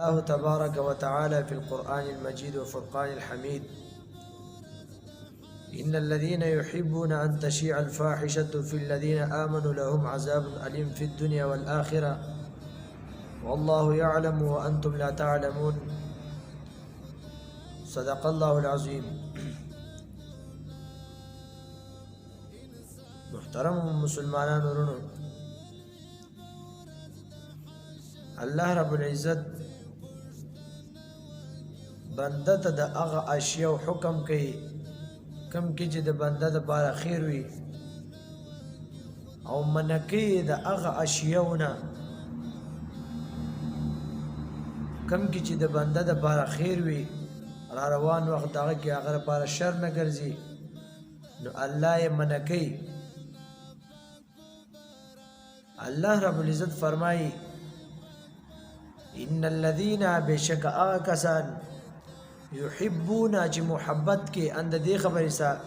الله تبارك وتعالى في القرآن المجيد وفرقان الحميد إن الذين يحبون أن تشيع الفاحشة في الذين آمنوا لهم عذاب أليم في الدنيا والآخرة والله يعلم وأنتم لا تعلمون. صدق الله العظيم. محترم مسلمانان ورنو، الله رب العزت بنده ته د هغه اشیاء حکم کوي کم کې چې د بنده د بار خیر وي او منکې د هغه اشیاء نه کم کې چې د بنده د بار خیر وي را روان وخت هغه کې هغه لپاره شر نه ګرځي نو الله یې منکې. الله رب العزت فرمایي ان الذين بشك آکسان يحبون چې محبت کې اند دې خبرې سره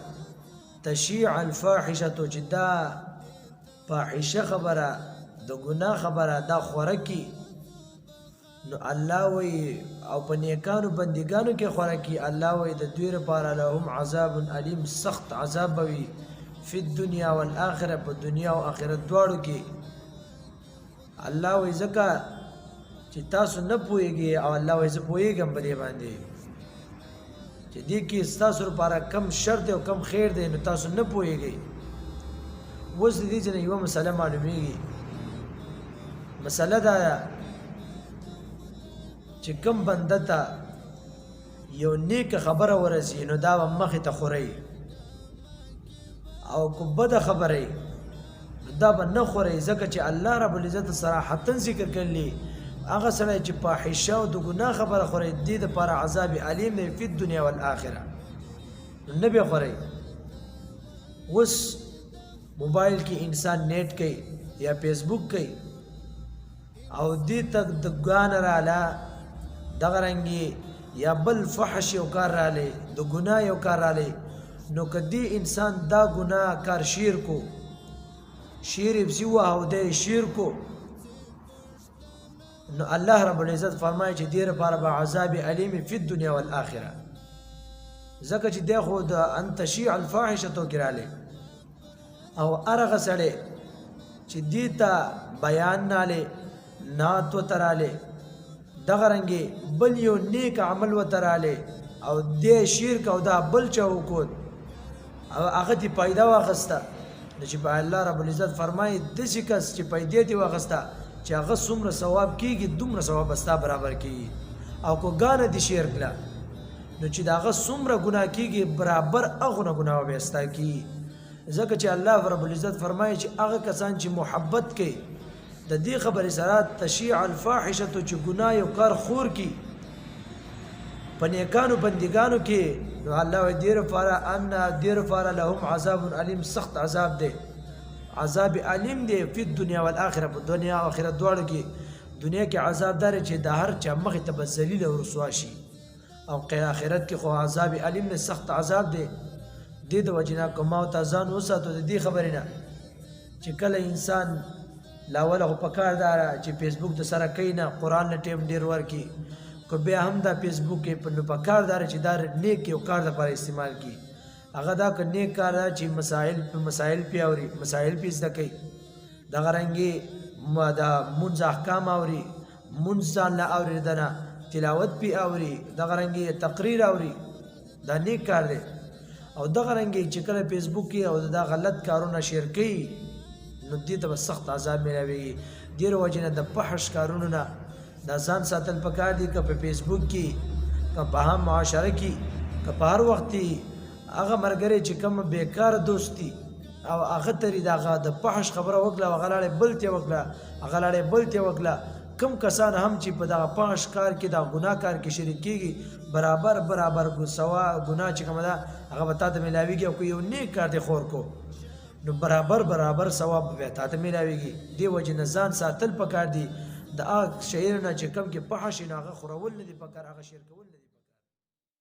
تشيع الفاحشه چې دا فاحشه خبره د ګناه خبره دا خورکی نو الله وی او په نیکانو بندګانو کې خورکی الله وی د دوی لپاره لهم عذاب الیم سخت عذاب وي په دنیا او آخرت په دنیا او آخرت دواړو کې. الله وی زکه چې تاسو نه پوهیږئ او الله وی زه پوهیږم په دې باندې چې دې کې تاسو لپاره کم شر دی او کم خیر دی نو تاسو نه پوهیږئ. اوس دې چې یو مسله معلومیږي، مسله دا چې کم بنده ته یو نیک خبره ورسي نو دا مخې ته خوري او کو بده خبره دا به نه خوري ځکه چې الله رب العزت صراحتا ذکر کړلی هغه سره چې فاحشه او د ګناه خبره خوري دې د پر عذاب الیم دی په دنیا او آخرت نه به خوري. اوس موبایل کې انسان نیټ کوي یا فیسبوک کوي او دې تک د ګان رااله دغه رنګي یا بل فحش او کار رااله د ګناه یو کار رااله نو کدی انسان دا ګناه کار شیر کو شیر بزیوه او د شیر کو نو الله رب العزت فرمایي چې دیر پر به عذاب الیم فی الدنیا والآخرة زکه چې د خو د ان تشیع الفاحشه تو کراله او ارغه سړی چې دیتا بیان ناله نات و تراله دغه رنګي بل یو نیک عمل و تراله او د شرک او دا بل چاو کو او هغه دی پیدا واغسته چې په الله رب العزت فرمایي د شکس چې پیدا دی واغسته چې هغه څومره ثواب کیږي دومره ثواب استا برابر کیږي او کو غانه دي شرک لا نو چې داغه څومره ګناه کیږي برابر هغه ګناه به استا کیږي. ځکه چې الله رب العزت فرمایي چې هغه کسان چې محبت کوي د دې خبرې سره تشيع الفاحشه چې ګناه یو کار خور کی پنیکانو بندګانو کې نو الله دې لپاره ان دې لپاره لهم عذاب الیم سخت عذاب دی عذاب علیم دی په دنیا او آخرت په دنیا او آخرت دواړو کې. دنیا کې عذاب دار چې د هر چا مخ ته ذلیل او رسوا شي او آخرت کې خو عذاب علیم نه سخت عذاب دی. د وجنا کوما او تزان وساتو د دې خبرې نه چې کله انسان لاوله په کار دار چې فیسبوک د سره کینا قران له ټیم ډیر ورکی کو به هم دا فیسبوک په په کار دار چې دار نیک یو کار لپاره استعمال کی هغه دا کنه کار چې مسائل پیاوري مسائل پیس دکې د غرنګي دا منځ احکام اوري منځ لا اوري دنا تلاوت پی اوري د غرنګي تقریر اوري دا نیک کار دی. او د غرنګي چې کله فیسبوک کې او دا غلط کارونه شیر کوي نو دې ته سخت عذاب ملوي. ډیر وجنه د فحش کارونه نه د ځان ساتل پکار دي که په فیسبوک کې که په هم معاشره کې که په هر وخت هغه مرګري چې کوم بیکار دوستی او هغه تری دغه د فحش خبره وکړه غلاړې بلته وکړه غلاړې بلته وکړه کم کسان هم چې په دغه فحش کار کې دا ګناه کار کې شریک کیږي برابر سوا ګناه چې کومه ده هغه وتا ته ملاويږي او یو نیک کار دی خور کو نو برابر ثواب به تا ته ملاويږي. دی وجه نزان ساتل پکار دي د اګ شعر نه چې کم کې فحش نه هغه خورول نه دي پکار هغه شرک ول نه